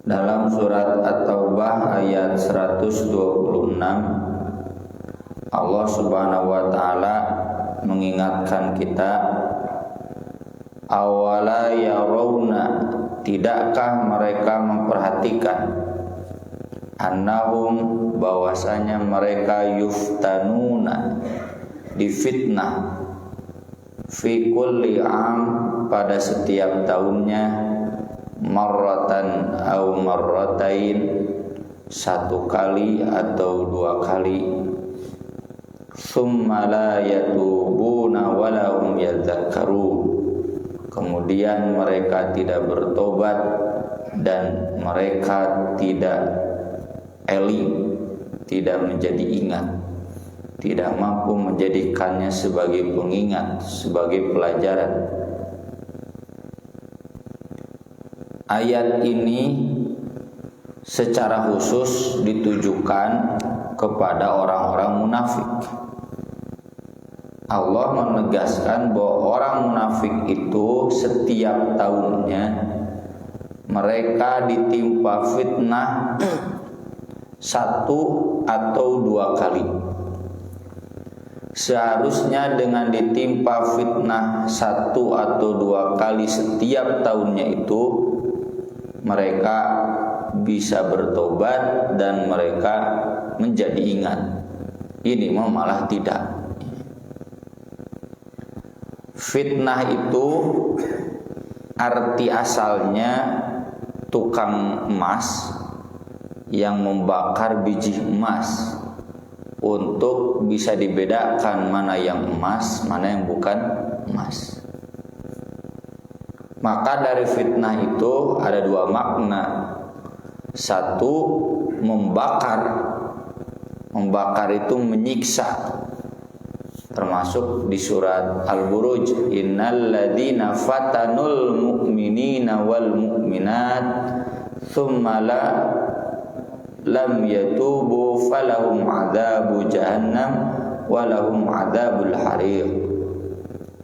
Dalam surat At-Taubah ayat 126, Allah Subhanahu wa taala mengingatkan kita, awala yarawna, tidakkah mereka memperhatikan, annahum, bahwasanya mereka yuftanuna, difitnah, fi kulli am, pada setiap tahunnya, marratan au marratain, satu kali atau dua kali, summa la yatubuna wa lahum yadzakkarun, kemudian mereka tidak bertobat dan mereka tidak eling, tidak menjadi ingat, tidak mampu menjadikannya sebagai pengingat, sebagai pelajaran. Ayat ini secara khusus ditujukan kepada orang-orang munafik. Allah menegaskan bahwa orang munafik itu setiap tahunnya mereka ditimpa fitnah satu atau dua kali. Seharusnya dengan ditimpa fitnah satu atau dua kali setiap tahunnya itu mereka bisa bertobat dan mereka menjadi ingat. Ini malah tidak. Fitnah itu arti asalnya tukang emas yang membakar biji emas untuk bisa dibedakan mana yang emas, mana yang bukan emas. Maka dari fitnah itu ada dua makna. Satu, membakar. Membakar itu menyiksa. Termasuk di surat Al-Buruj, innal ladzina fatanul mu'minina wal mu'minat tsumma lam yatubu falahum adzabu jahannam walahum adzabul hariq.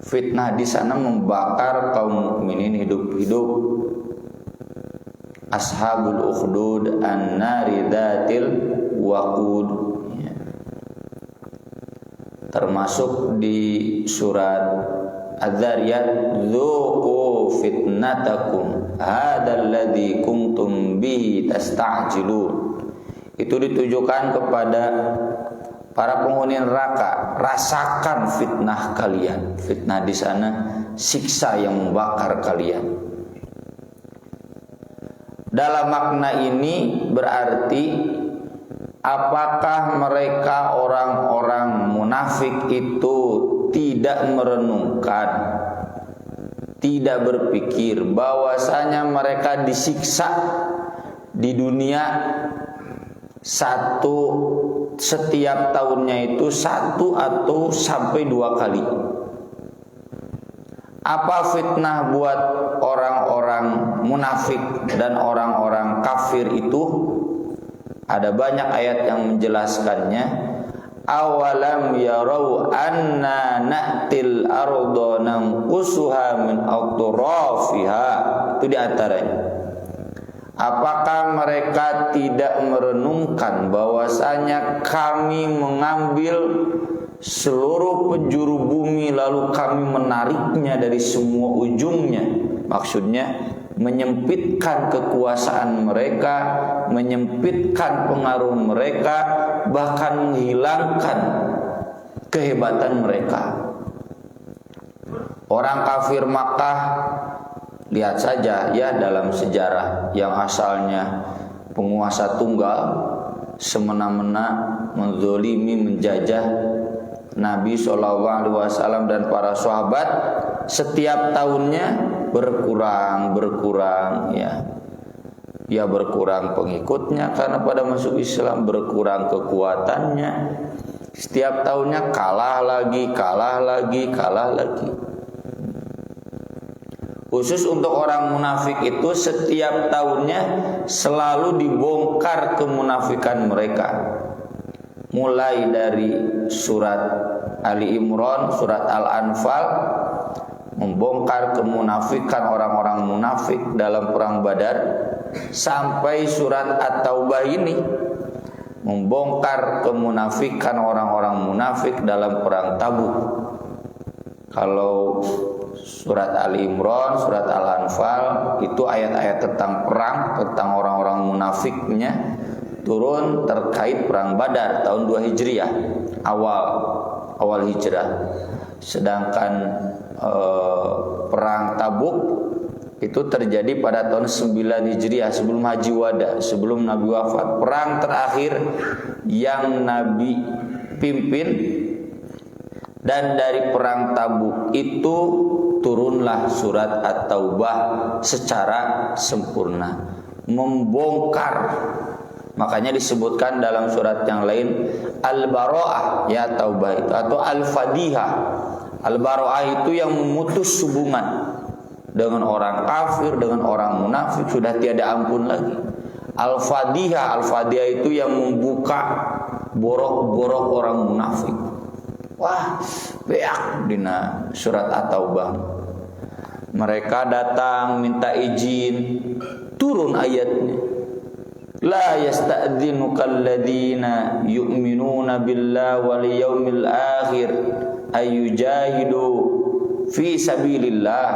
Fitnah di sana membakar kaum mukminin hidup-hidup. Ashabul ukhdud an-nari dzatil waqud. Termasuk di surat Az-Zariyat, dzuqu fitnatakum hadzal ladzi kuntum bihi tasta'jilun. Itu ditujukan kepada para penghuni neraka, rasakan fitnah kalian. Fitnah di sana siksa yang membakar kalian. Dalam makna ini berarti apakah mereka orang-orang munafik itu tidak merenungkan, tidak berpikir bahwasanya mereka disiksa di dunia setiap tahunnya itu satu atau sampai dua kali. Apa fitnah buat orang-orang munafik dan orang-orang kafir itu? Ada banyak ayat yang menjelaskannya. Awalam yarau anna na'til arda nanqusuha min atrafiha. Itu di antaranya. Apakah mereka tidak merenungkan bahwasanya kami mengambil seluruh penjuru bumi lalu kami menariknya dari semua ujungnya? Maksudnya menyempitkan kekuasaan mereka, menyempitkan pengaruh mereka, bahkan menghilangkan kehebatan mereka. Orang kafir Makkah, lihat saja ya dalam sejarah, yang asalnya penguasa tunggal, semena-mena menzolimi, menjajah Nabi SAW dan para sahabat, setiap tahunnya berkurang ya berkurang pengikutnya karena pada masuk Islam, berkurang kekuatannya, setiap tahunnya kalah lagi. Khusus untuk orang munafik itu setiap tahunnya selalu dibongkar kemunafikan mereka. Mulai dari surat Ali Imran, surat Al-Anfal, membongkar kemunafikan orang-orang munafik dalam perang Badar. sampai surat At-Taubah ini membongkar kemunafikan orang-orang munafik dalam perang Tabuk. Kalau surat Ali Imran, surat Al-Anfal itu ayat-ayat tentang perang, tentang orang-orang munafiknya, turun terkait perang Badar tahun 2 Hijriah, awal hijrah. Sedangkan perang Tabuk itu terjadi pada tahun 9 Hijriah, sebelum Haji Wada, sebelum Nabi wafat. Perang terakhir yang Nabi pimpin. Dan dari perang Tabuk itu turunlah surat At-Taubah secara sempurna, membongkar. Makanya disebutkan dalam surat yang lain Al-Bara'ah, ya Taubah itu, atau Al-Fadihah. Al-Bara'ah itu yang memutus hubungan dengan orang kafir, dengan orang munafik, sudah tiada ampun lagi. Al-Fadihah, Al-Fadihah itu yang membuka borok-borok orang munafik. Wah, beak dina surat At-Taubah. Mereka datang minta izin, turun ayatnya. La yasta'dzinukal ladzina yu'minuna billahi wal yaumil akhir ayyujahidu fi sabilillah.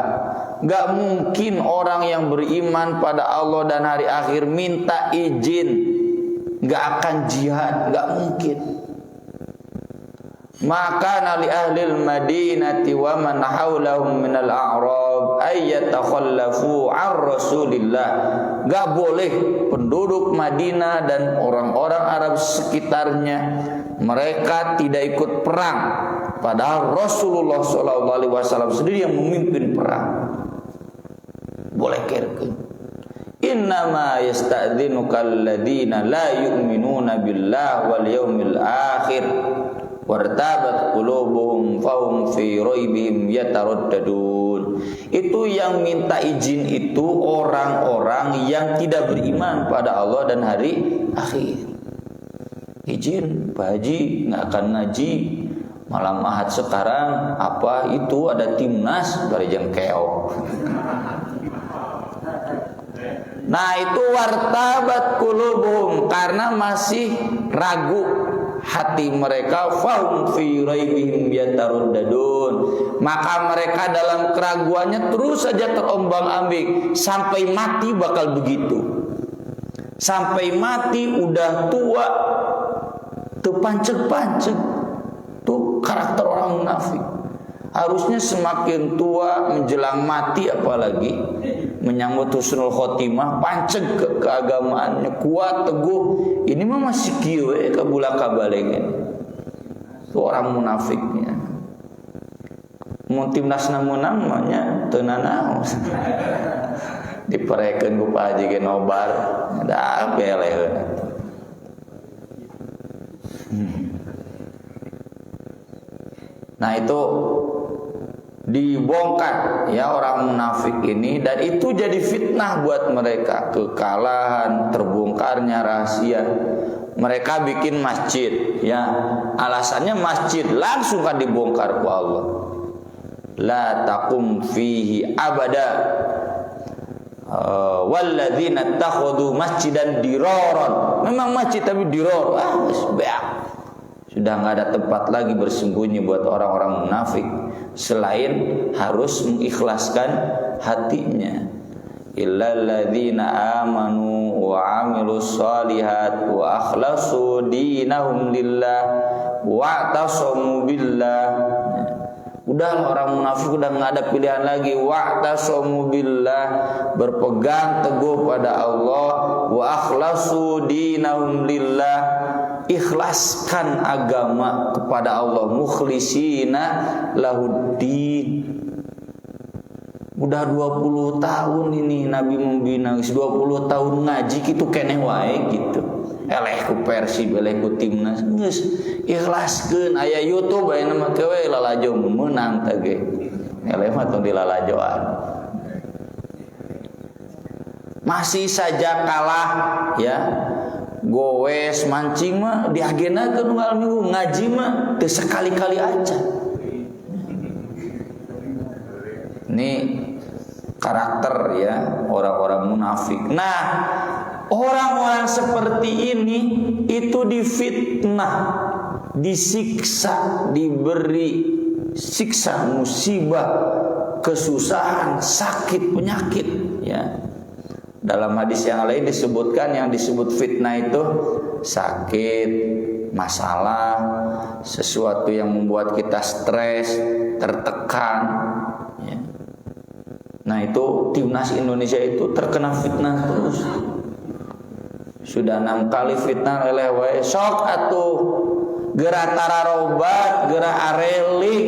Gak mungkin orang yang beriman pada Allah dan hari akhir minta izin, gak akan jihad, gak mungkin. Maka nali ahlil madinati wa man haulahum minal a'rab ayyatakhallafu ar rasulillah. Gak boleh penduduk Madinah dan orang-orang Arab sekitarnya mereka tidak ikut perang, padahal Rasulullah SAW sendiri yang memimpin perang. Boleh kerke. Innama yasta'dzinukal ladzina la yu'minuna billahi wal yaumil akhir wartabat qulubuhum fahum fi raibihim yataraddadun. Itu yang minta izin itu orang-orang yang tidak beriman pada Allah dan hari akhir. Izin, Pak Haji nggak akan ngaji malam Ahad sekarang, apa itu ada timnas barijan keok. Nah itu wartabat qulubuhum, karena masih ragu hati mereka, fahum fi raibihim yataraddadun, maka mereka dalam keraguannya terus saja terombang-ambing sampai mati. Bakal begitu sampai mati, udah tua tepanceg-panceg. Tuh karakter orang munafik. Harusnya semakin tua menjelang mati, apalagi menyambut husnul khotimah, panceg keagamaannya kuat teguh. Ini mah masih kieu kabula-kabalengan. Itu orang munafiknya. Mun timnasna menang mahnya teu nanaon. Diparekeun ku Pak Haji ge nobar, da beleh. Nah itu dibongkar ya orang munafik ini, dan itu jadi fitnah buat mereka. Kekalahan, terbongkarnya rahasia. Mereka bikin masjid ya, alasannya masjid, langsung kan dibongkar ku Allah. La taqum fihi abada walladzina takhudhu masjidan diraran. Memang masjid tapi diror. Sudah nggak ada tempat lagi bersembunyi buat orang-orang munafik selain harus mengikhlaskan hatinya. Illal ladzina amanu wa 'amilus shalihat wa akhlasu dinahum lillah wa tasamu billah. Udah orang munafik udah nggak ada pilihan lagi. Wa tasamu billah, berpegang teguh pada Allah. Wa akhlasu dinahum lillah, ikhlaskan agama kepada Allah. Mukhlisina lahuddin. Udah 20 tahun ini Nabi membina, 20 tahun ngaji gitu keneh wae gitu. Eleh ku Persib, eleh ku timnas, geus ikhlaskeun. Aya YouTube aya nama teh we lalajo menang teh ge. Eleh mah tong dilalajoan. Masih saja kalah ya. Goes mancing mah diagenakeun unggal minggu, ngaji mah teu sekali-kali aja. Ini karakter ya orang-orang munafik. Nah, orang-orang seperti ini itu difitnah, disiksa, diberi siksa, musibah, kesusahan, sakit, penyakit ya. Dalam hadis yang lain disebutkan yang disebut fitnah itu sakit, masalah, sesuatu yang membuat kita stres, tertekan ya. Nah itu timnas Indonesia itu terkena fitnah terus. Sudah 6 kali fitnah lelewe sok atuh gerak tararobat, gerak areling,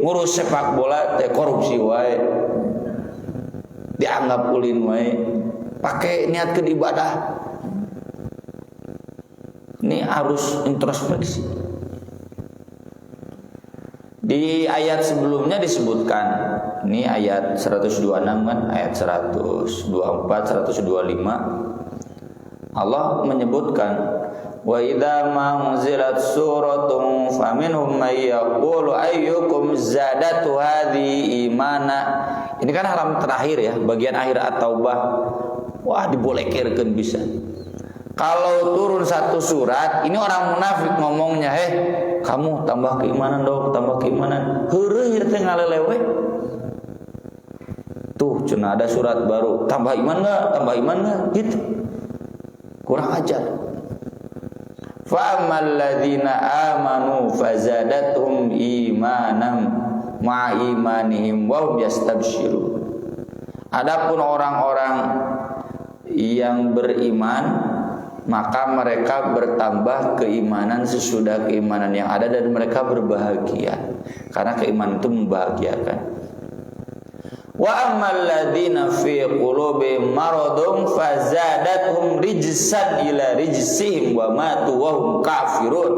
ngurus sepak bola teh korupsi wae. Dianggap ulin wae. Pakai niat ke ibadah. Ini harus introspeksi. Di ayat sebelumnya disebutkan, ini ayat 126 kan, ayat 124, 125. Allah menyebutkan, wa idza ma unzilat suratun faminhum may yaqulu ayyukum zadatu hadhi imana. Ini kan halaman terakhir ya, bagian akhir at-taubah. Wah, dibolehkeurkeun bisa. Kalau turun satu surat, ini orang munafik ngomongnya, kamu tambah keimanan dong, tambah keimanan. Heureuh ieu teh ngalelewe. Tuh, cenah ada surat baru, tambah iman enggak? Tambah iman enggak? Gitu. Kurang ajar. Fa ammal ladzina amanu fazadathum imanan ma imanihim wa hum yastabsyirun. Adapun orang-orang yang beriman, maka mereka bertambah keimanan sesudah keimanan yang ada dan mereka berbahagia karena keimanan itu membahagiakan. Wa ammal ladzina fi qulubihim maradun fazadathum rijsan ila rijsihim wa matu wa hum kafirun.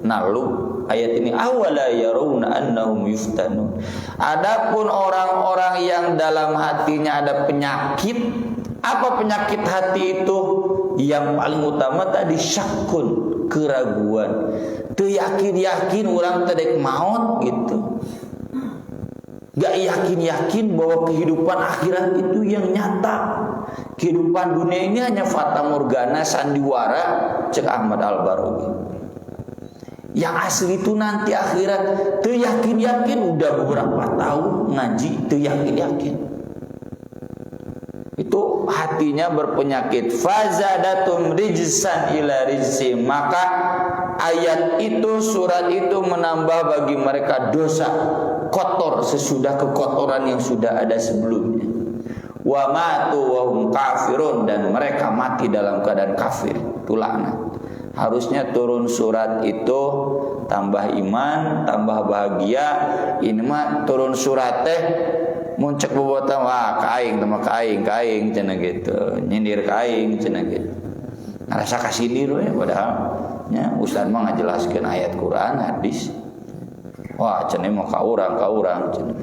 Lalu ayat ini awala yarawna annahum yuftanun. Adapun orang-orang yang dalam hatinya ada penyakit, apa penyakit hati itu? Yang paling utama tadi syakun, keraguan. Teu yakin-yakin orang tedek maut gitu. Gak yakin-yakin bahwa kehidupan akhirat itu yang nyata. Kehidupan dunia ini hanya fata morgana, sandiwara, cek Ahmad Al-Barawi. Yang asli itu nanti akhirat. Teu yakin-yakin udah beberapa tahun ngaji, teu yakin-yakin. Itu hatinya berpenyakit. Fazadatum rijsan ila rijsi. Maka ayat itu, surat itu menambah bagi mereka dosa, kotor sesudah kekotoran yang sudah ada sebelumnya. Wa matu wa hum kafirun, dan mereka mati dalam keadaan kafir. Itu laknat. Harusnya turun surat itu tambah iman, tambah bahagia. Ini mah turun surat teh muncak bobotan, wah kaing sama kaing cenah gitu, nyindir kaing cenah gitu. Ngerasa kasindir we padahal nya ustaz mah ngajelaskeun ayat Quran, hadis. Wah cenah mah ka urang cenah.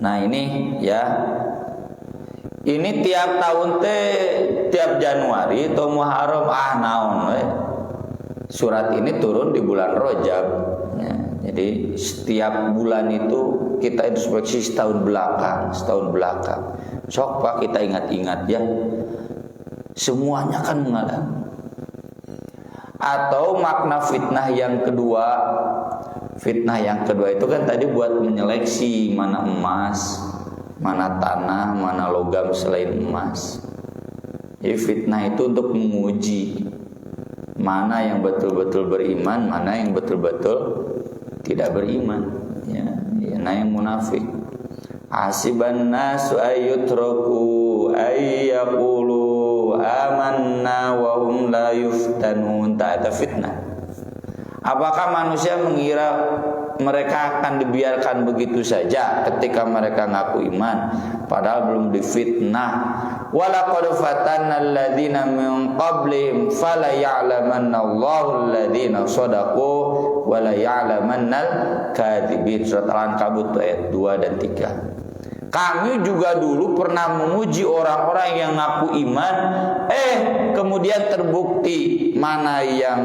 Nah ini ya, ini tiap tahun teh, tiap Januari atau Muharram naon we. Surat ini turun di bulan Rajab ya, jadi setiap bulan itu kita introspeksi setahun belakang. Sok Pak kita ingat-ingat ya, semuanya kan mengalami. Atau makna fitnah yang kedua itu kan tadi buat menyeleksi mana emas, mana tanah, mana logam selain emas. Jadi fitnah itu untuk menguji mana yang betul-betul beriman, mana yang betul-betul tidak beriman ya, mana yang munafik. Hasiban nasu ayyutraku ayyaqulu amanna wa hum la yuftanun. Tak ada fitnah. Apakah manusia mengira mereka akan dibiarkan begitu saja ketika mereka ngaku iman padahal belum difitnah? Walaqad fatanna alladziina min qablihim fala ya'lamanna Allahu alladziina shadaqu wa la ya'lamannal kadzibin. Surat Al-Ankabut ayat 2 dan 3. Kami juga dulu pernah menguji orang-orang yang ngaku iman, kemudian terbukti mana yang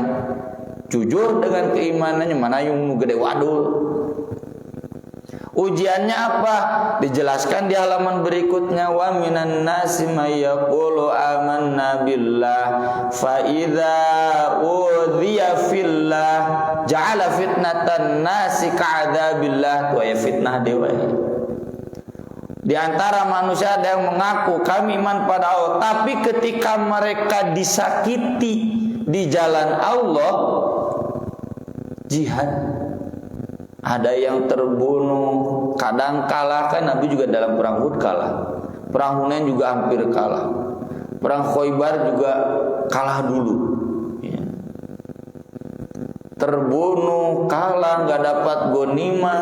jujur dengan keimanannya, mana yang gede wadul. Ujiannya apa? Dijelaskan di halaman berikutnya, wa minan nasi may yaqulu amanna billah fa idza udhiya fillah ja'ala fitnatan nasi ka'adzabillah. Wa ya fitnah dewa. Di antara manusia ada yang mengaku kami iman pada Allah, tapi ketika mereka disakiti di jalan Allah, jihad, ada yang terbunuh, kadang kalah. Kan Nabi juga dalam perang Uhud kalah, perang Hunain juga hampir kalah, perang Khaybar juga kalah dulu ya. Terbunuh, kalah, gak dapat ghanimah.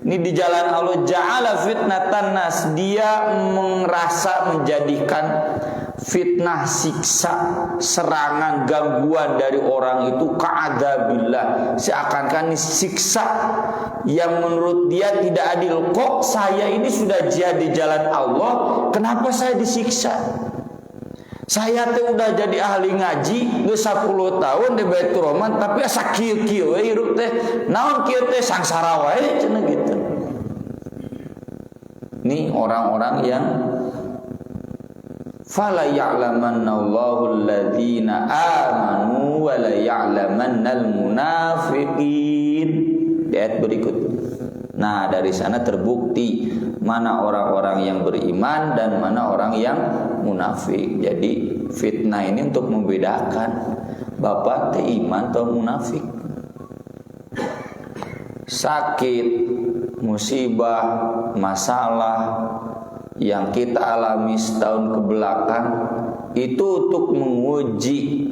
Ini di jalan Allah. Ja'ala fitnatan nas, dia merasa menjadikan fitnah, siksa, serangan, gangguan dari orang itu ka'adzabillah, seakan-akan ini siksa yang menurut dia tidak adil. Kok saya ini sudah jihad di jalan Allah, kenapa saya disiksa? Saya teh udah jadi ahli ngaji geus 10 tahun di Baitur Rahman, tapi asa kieu-kieu we hirup teh. Naon kieu teh sangsara wae cenah gitu. Ini orang-orang yang fala ya'lamannallahu alladhina amanu wa la ya'lamannal munafiqin. Di ayat berikut. Nah, dari sana terbukti mana orang-orang yang beriman dan mana orang yang munafik. Jadi fitnah ini untuk membedakan bapak teh iman atau munafik. Sakit, musibah, masalah yang kita alami setahun ke belakang itu untuk menguji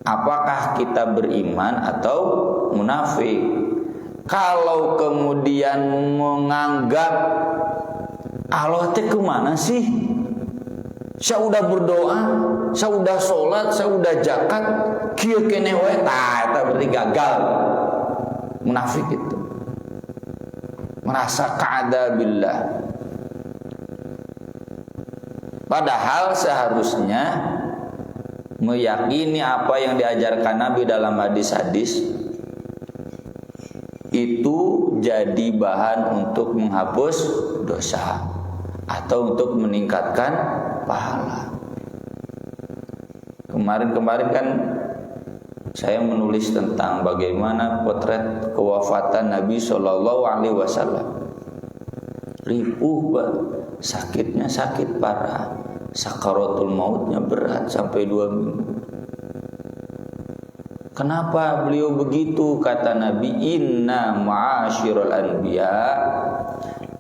apakah kita beriman atau munafik. Kalau kemudian menganggap Allah teh kemana sih? Saya udah berdoa, saya udah sholat, saya udah zakat, kieu keneh we, tah eta berarti gagal. Munafik itu merasa ka'adzabillah. Padahal seharusnya meyakini apa yang diajarkan Nabi dalam hadis-hadis itu jadi bahan untuk menghapus dosa atau untuk meningkatkan pahala. Kemarin kan saya menulis tentang bagaimana potret kewafatan Nabi Shallallahu Alaihi Wasallam. Ripuh, sakitnya sakit parah, sakaratul mautnya berat sampai 2 minggu. Kenapa beliau begitu? Kata Nabi, inna ma'asyiral anbiya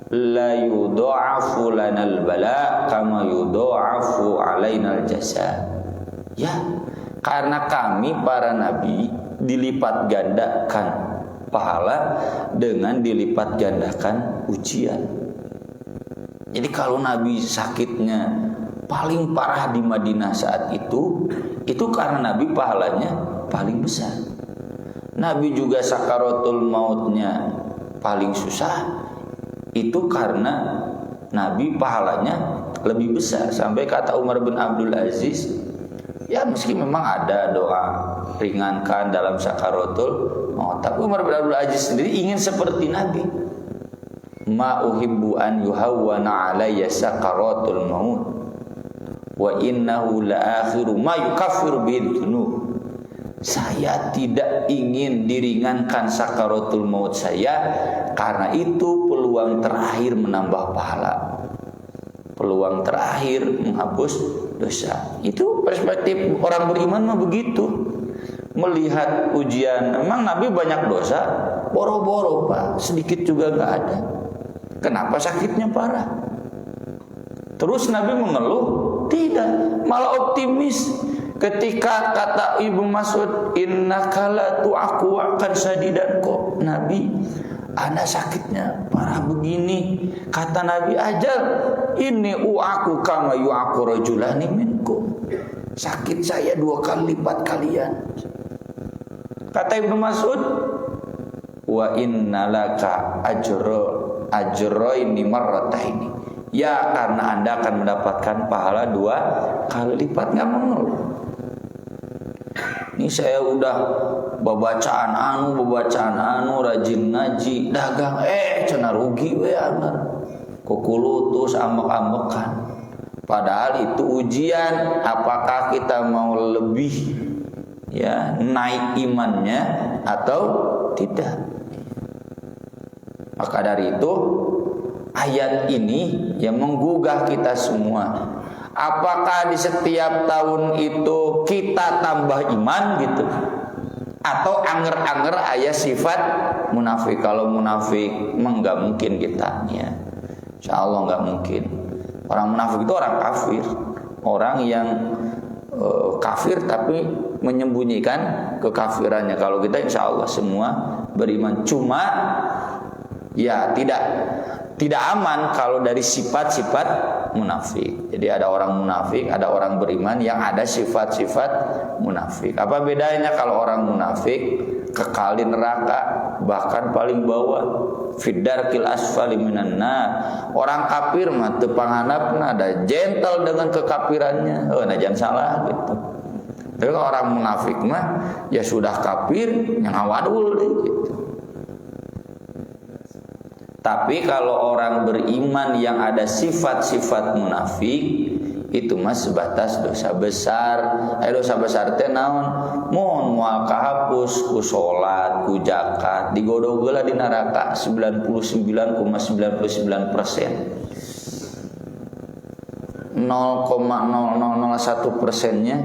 la yudha'afu lanal bala kama yudha'afu alainal jasa. Ya, karena kami para nabi dilipat gandakan pahala dengan dilipat gandakan ujian. Jadi kalau Nabi sakitnya paling parah di Madinah saat itu karena Nabi pahalanya paling besar. Nabi juga sakaratul mautnya paling susah, itu karena Nabi pahalanya lebih besar. Sampai kata Umar bin Abdul Aziz, ya meski memang ada doa ringankan dalam sakaratul maut, tapi Umar bin Abdul Aziz sendiri ingin seperti Nabi. Ma uhibbu an yuhawwana alayya sakaratul maut wa innahu la akhiru ma yukaffiru bidhunub. Saya tidak ingin diringankan sakaratul maut saya, karena itu peluang terakhir menambah pahala, peluang terakhir menghapus dosa. Itu perspektif orang beriman mah begitu. Melihat ujian, memang Nabi banyak dosa, boro-boro Pak, sedikit juga nggak ada. Kenapa sakitnya parah? Terus Nabi mengeluh? Tidak, malah optimis. Ketika kata Ibnu Mas'ud, innaka la tu'aku akan sadidan, kok Nabi Anda sakitnya parah begini. Kata Nabi, ajal ini u'aku kama yu'aku rajulani minkum. Sakit saya 2 kali lipat kalian. Kata Ibnu Mas'ud, wa innalaka ajraini marrataini. Ya, karena Anda akan mendapatkan pahala 2 kali lipat. Nggak mengeluh. Ini saya udah babacaan anu, rajin ngaji, dagang, cenah rugi we aman. Kukulutus ambek-ambekan. Padahal itu ujian, apakah kita mau lebih ya naik imannya atau tidak. Maka dari itu ayat ini yang menggugah kita semua. Apakah di setiap tahun itu kita tambah iman gitu, atau anger-anger ayat sifat munafik? Kalau munafik enggak mungkin kita ya, insya Allah enggak mungkin. Orang munafik itu orang kafir, orang yang kafir tapi menyembunyikan kekafirannya. Kalau kita insya Allah semua beriman, cuma ya tidak aman kalau dari sifat-sifat munafik. Jadi ada orang munafik, ada orang beriman yang ada sifat-sifat munafik. Apa bedanya? Kalau orang munafik kekal di neraka, bahkan paling bawah, fiddarkil asfali minan nar. Orang kafir mah teu panganapna, ada gentle dengan kekafirannya. Nah jangan salah gitu. Tapi orang munafik mah ya sudah kafir yang awadul gitu. Tapi kalau orang beriman yang ada sifat-sifat munafik, itu mas sebatas dosa besar. Dosa besar teh naon? Mun moal kahapus ku salat, ku zakat, digodog heula di neraka 99,99%. 0,0001%-nya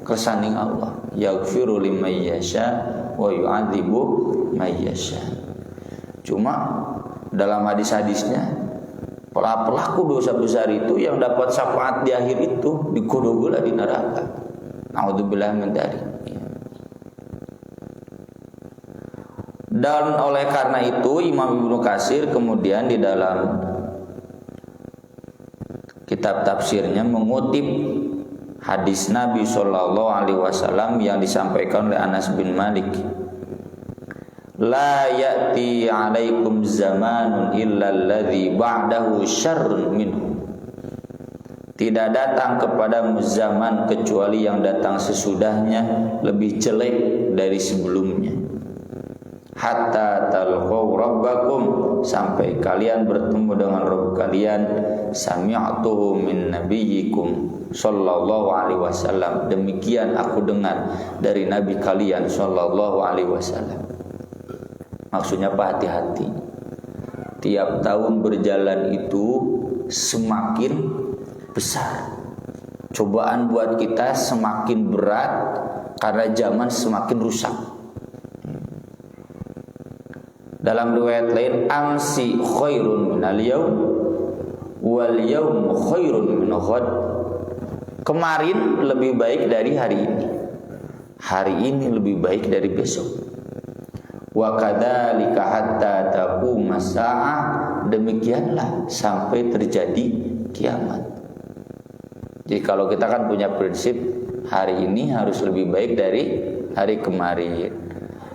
kesaning Allah. Yaghfiru liman yasha wa yu'adzibu may yasha. Cuma dalam hadis-hadisnya pelaku dosa besar itu yang dapat syafaat di akhir itu digodog di neraka. Naudzubillah min dzalik. Dan oleh karena itu Imam Ibnu Katsir kemudian di dalam kitab tafsirnya mengutip hadis Nabi sallallahu alaihi wasallam yang disampaikan oleh Anas bin Malik. La ya'ti 'alaikum zamanun illa alladhi ba'dahu syarrun minhu. Tidak datang kepadamu zaman kecuali yang datang sesudahnya lebih jelek dari sebelumnya. Hatta talqaw rabbakum, sampai kalian bertemu dengan Rabb kalian. Sami'tuhu min nabiyyikum sallallahu alaihi wasallam. Demikian aku dengar dari nabi kalian sallallahu alaihi wasallam. Maksudnya apa? Hati-hati. Tiap tahun berjalan itu semakin besar. Cobaan buat kita semakin berat karena zaman semakin rusak. Dalam riwayat lain, amsi khairun minal yaum wal yaum khairun min ghad. Kemarin lebih baik dari hari ini. Hari ini lebih baik dari besok. Wa kadzalika hatta taquma saah, demikianlah sampai terjadi kiamat. Jadi kalau kita kan punya prinsip hari ini harus lebih baik dari hari kemarin,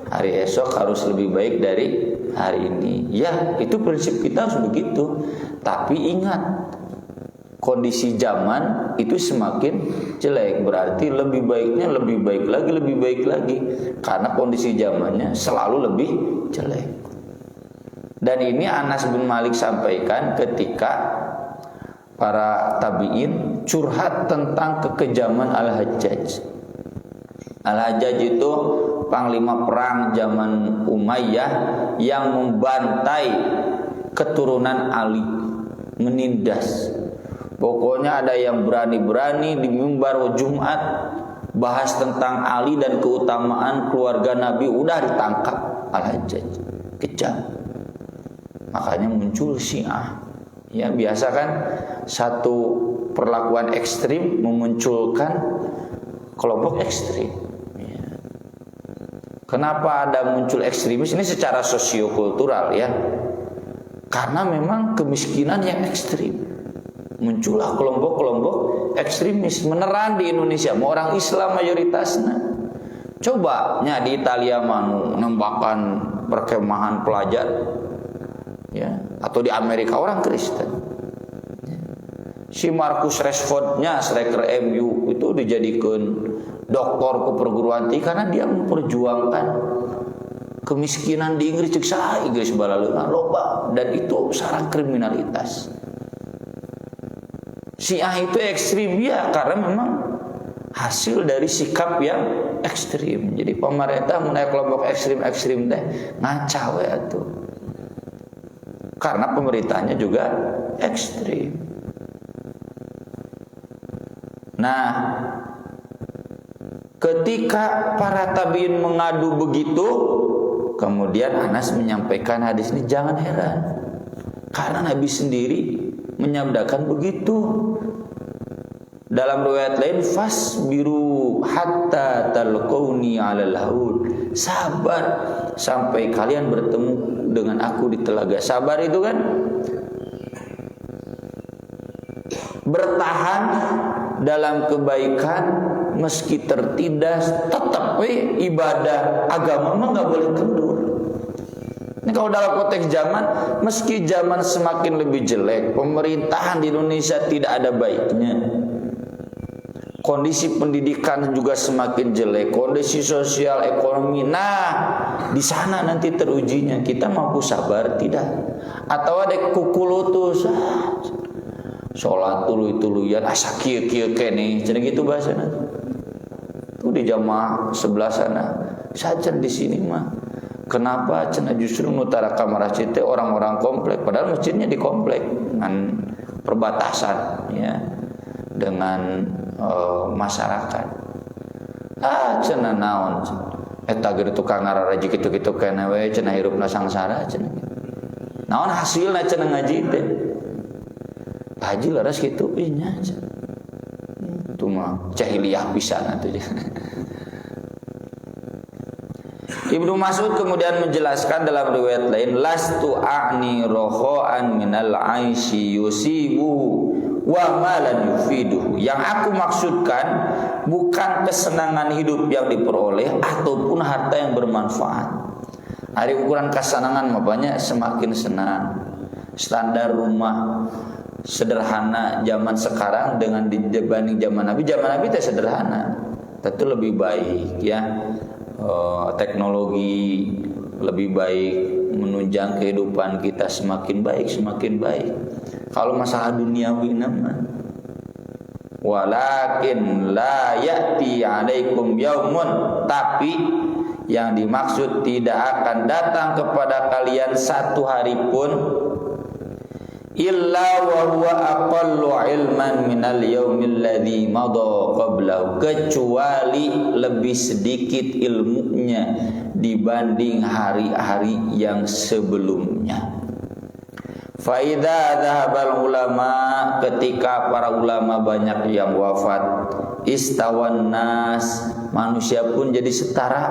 hari esok harus lebih baik dari hari ini. Ya, itu prinsip kita harus begitu. Tapi ingat, kondisi zaman itu semakin jelek, berarti lebih baiknya lebih baik lagi karena kondisi zamannya selalu lebih jelek. Dan ini Anas bin Malik sampaikan ketika para tabi'in curhat tentang kekejaman Al-Hajjaj. Al-Hajjaj itu panglima perang zaman Umayyah yang membantai keturunan Ali, menindas. Pokoknya ada yang berani-berani di mimbar Jumat bahas tentang Ali dan keutamaan keluarga Nabi, udah ditangkap Al-Hajjaj. Kejam. Makanya muncul Syiah. Ya, biasa kan satu perlakuan ekstrim memunculkan kelompok ekstrim. Ya. Kenapa ada muncul ekstremis? Ini secara sosiokultural ya. Karena memang kemiskinan yang ekstrim. Muncullah kelompok-kelompok ekstremis meneran di Indonesia. Mau orang Islam mayoritasnya. Coba nya di Italia manu nembakan perkemahan pelajar, ya, atau di Amerika orang Kristen. Si Marcus Rashford-nya striker MU itu dijadikan doktor ke perguruan tinggi karena dia memperjuangkan kemiskinan di Inggris. Cek saha Inggris balaleuna loba, dan itu sarang kriminalitas. Syiah itu ekstrim ya karena memang hasil dari sikap yang ekstrim. Jadi pemerintah menaik kelompok ekstrim teh ngacau ya tuh. Karena pemerintahnya juga ekstrim. Nah, ketika para tabiin mengadu begitu, kemudian Anas menyampaikan hadis ini, jangan heran. Karena Nabi sendiri menyabdakan begitu. Dalam riwayat lain, fasbiru hatta talqauni 'alal haud. Sabar sampai kalian bertemu dengan aku di telaga. Sabar itu kan bertahan dalam kebaikan meski tertindas, tetap ibadah agama mah nggak boleh kendur. Ini kalau dalam konteks zaman, meski zaman semakin lebih jelek, pemerintahan di Indonesia tidak ada baiknya. Kondisi pendidikan juga semakin jelek, kondisi sosial ekonomi. Nah, di sana nanti terujinya kita mampu sabar tidak, atau ada kukulutus, sholat tuluy-tuluyan asa kieu-kieu keneh, cenah gitu bahasana. Tuh di jamaah sebelah sana, sajen di sini mah. Kenapa cenah justru nutara ka masjid teh orang-orang komplek, padahal masjidnya di komplek dengan perbatasan ya dengan masyarakat. Cenah naon eta ge tukang ngaraji kitu-kitu keneh we cenah hirupna sangsara cenah. Naon hasilna cenah ngaji teh? Haji laras kitu nya cenah. Itu mah jahiliyah pisan atuh. Ibnu Mas'ud kemudian menjelaskan dalam riwayat lain, lastu a'ni roho'an minal aishi yusibu wa malan yufiduhu. Yang aku maksudkan bukan kesenangan hidup yang diperoleh ataupun harta yang bermanfaat. Hari ukuran kesenangan makanya semakin senang. Standar rumah sederhana zaman sekarang dengan dibanding zaman Nabi teh sederhana, tentu lebih baik ya. Teknologi lebih baik, menunjang kehidupan kita semakin baik. Kalau masalah duniawi nama, walakin la ya'ti 'alaikum yaumun, tapi yang dimaksud tidak akan datang kepada kalian satu hari pun illa wa huwa aqallu ilman minal yaumil ladzi madha qablahu, kecuali lebih sedikit ilmunya dibanding hari-hari yang sebelumnya. Fa idza dhahabal ulama, ketika para ulama banyak yang wafat, istawan nas, manusia pun jadi setara.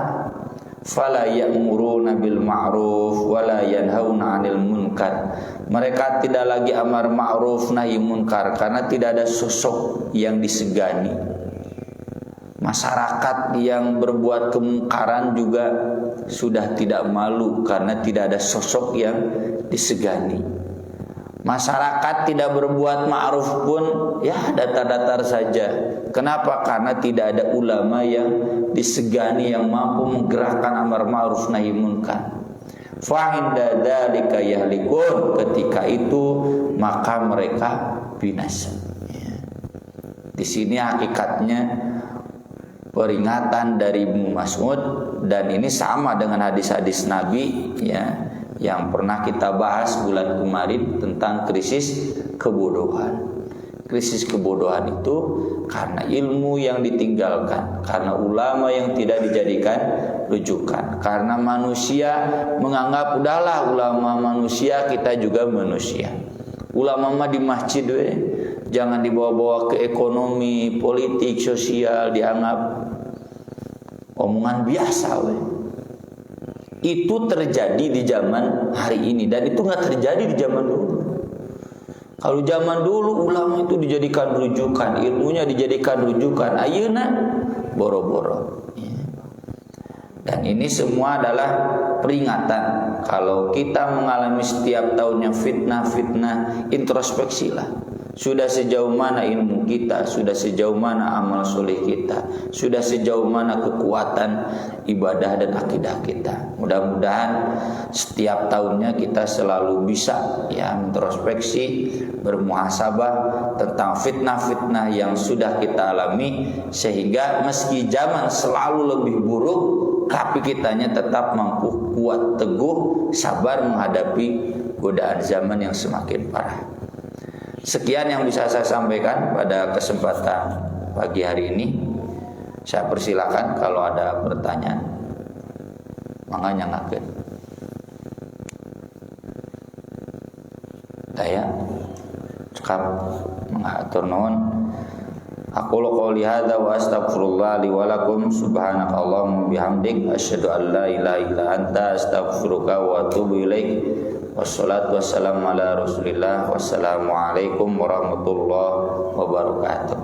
Fala ya'muruna bil ma'ruf wala yanhauna 'anil munkar. Mereka tidak lagi amar ma'ruf nahi munkar karena tidak ada sosok yang disegani. Masyarakat yang berbuat kemungkaran juga sudah tidak malu karena tidak ada sosok yang disegani. Masyarakat tidak berbuat ma'ruf pun ya datar-datar saja. Kenapa? Karena tidak ada ulama yang disegani yang mampu menggerakkan amar ma'ruf nahi munkar. Fa inda dzalika yahlikun, ketika itu maka mereka binasa. Di sini hakikatnya peringatan dari Ibnu Mas'ud, dan ini sama dengan hadis-hadis Nabi ya yang pernah kita bahas bulan kemarin tentang krisis kebodohan. Krisis kebodohan itu karena ilmu yang ditinggalkan, karena ulama yang tidak dijadikan rujukan, karena manusia menganggap udahlah ulama manusia, kita juga manusia. Ulama mah di masjid we, jangan dibawa-bawa ke ekonomi, politik, sosial, dianggap omongan biasa we. Itu terjadi di zaman hari ini dan itu nggak terjadi di zaman dulu. Kalau zaman dulu ulama itu dijadikan rujukan, ilmunya dijadikan rujukan, ayeuna boro-boro. Dan ini semua adalah peringatan. Kalau kita mengalami setiap tahunnya fitnah-fitnah, introspeksilah. Sudah sejauh mana ilmu kita, sudah sejauh mana amal soleh kita, sudah sejauh mana kekuatan ibadah dan akidah kita. Mudah-mudahan setiap tahunnya kita selalu bisa ya introspeksi, bermuhasabah tentang fitnah-fitnah yang sudah kita alami, sehingga meski zaman selalu lebih buruk, tapi kitanya tetap mampu kuat teguh, sabar menghadapi godaan zaman yang semakin parah. Sekian yang bisa saya sampaikan pada kesempatan pagi hari ini. Saya persilakan kalau ada pertanyaan. Mangga nyangakeun. Daya cekap mengatur nuhun. Aqulu qouli hadza wa astaghfirullah li wa lakum subhanakallahumma bihamdik asyhadu an la ilaha illa anta astaghfiruka wa atubu ilaik. Wassalatu wassalamu ala rasulillah. Wassalamualaikum warahmatullahi wabarakatuh.